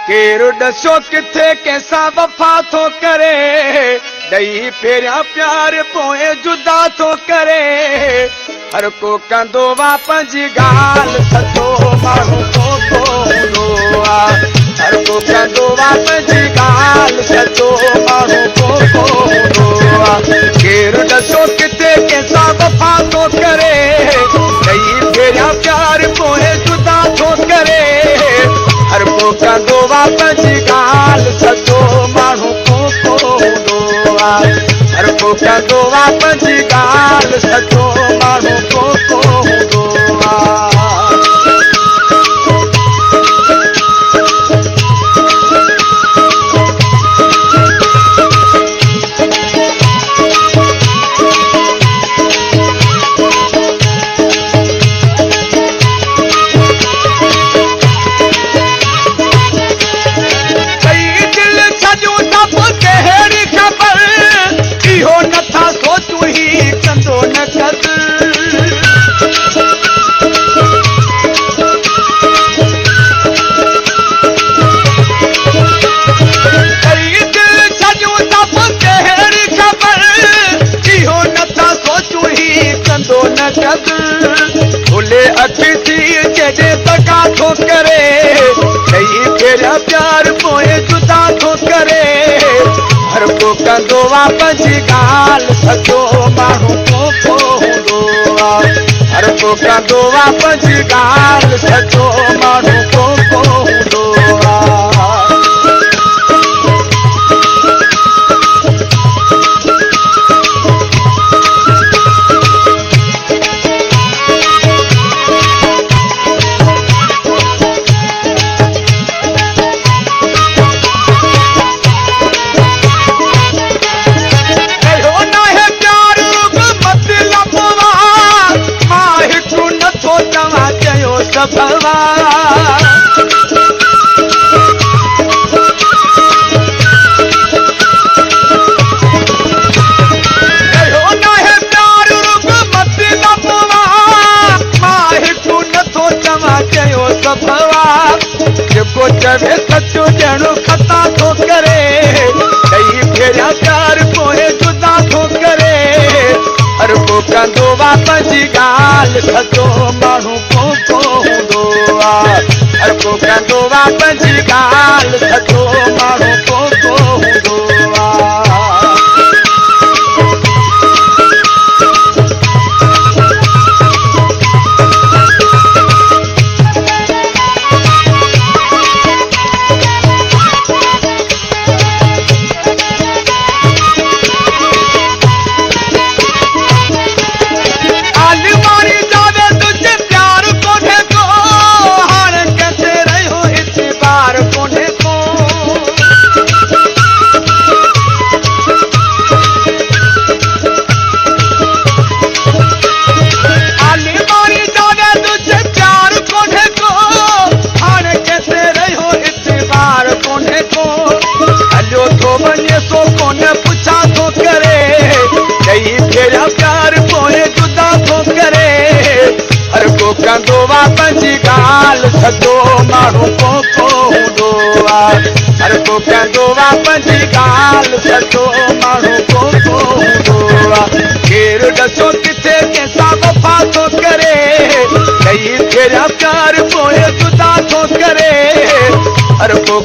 केरु ॾसो किथे कंहिंसां वफ़ा थो करे, ॾेई फेरियां प्यार पोइ जुदा थो करे। हर को कंदो वा पंहिंजी ॻाल्हि, सचो माण्हू को हूंदो आहे। हर को कंदो वा पंहिंजी ॻाल्हि, सचो माण्हू को हूंदो आहे। केरु ॾसो किथे कंहिंसां वफ़ा थो करे, ॾेई फेरियां प्यार पोइ जुदा थो करे। हर को कंदो वा पंहिंजी ॻाल्हि, सचो माण्हू को हूंदो आहे। हर को कंदो वा पंहिंजी ॻाल्हि, सचो माण्हू को हूंदो आहे। इहो नथा सोचूं ही कंदो न इहो नथा सोचूं ही कंदो न भुले अखि थी जॾहिं दगा थो करे, ॾेई फेरियां प्यार पोइ जुदा थो करे। हर को कंदो वा पंहिंजी ॻाल्हि, सचो माण्हू को हूंदो आहे। हर को कंदो वा पंहिंजी ॻाल्हि, सचो माण्हू को हूंदो आहे। जेको चवे सचो ॼणो खता थो करे, ॾेई फेरियां प्यार पोइ जुदा थो करे। हर को कंदो वा पंहिंजी ॻाल्हि, सचो माण्हू को हूंदो आहे। हर को कंदो वा पंहिंजी ॻाल्हि, सचो माण्हू को हूंदो आहे। कंदो वा पंहिंजी ॻाल्हि, सचो माण्हू को हूंदो आहे। हर को कंदो वा पंहिंजी ॻाल्हि, सचो माण्हू को हूंदो आहे। केरु ॾसो किथे कंहिंसां वफ़ा थो करे, ॾेई फेरियां प्यार पोइ जुदा थो करे। हर को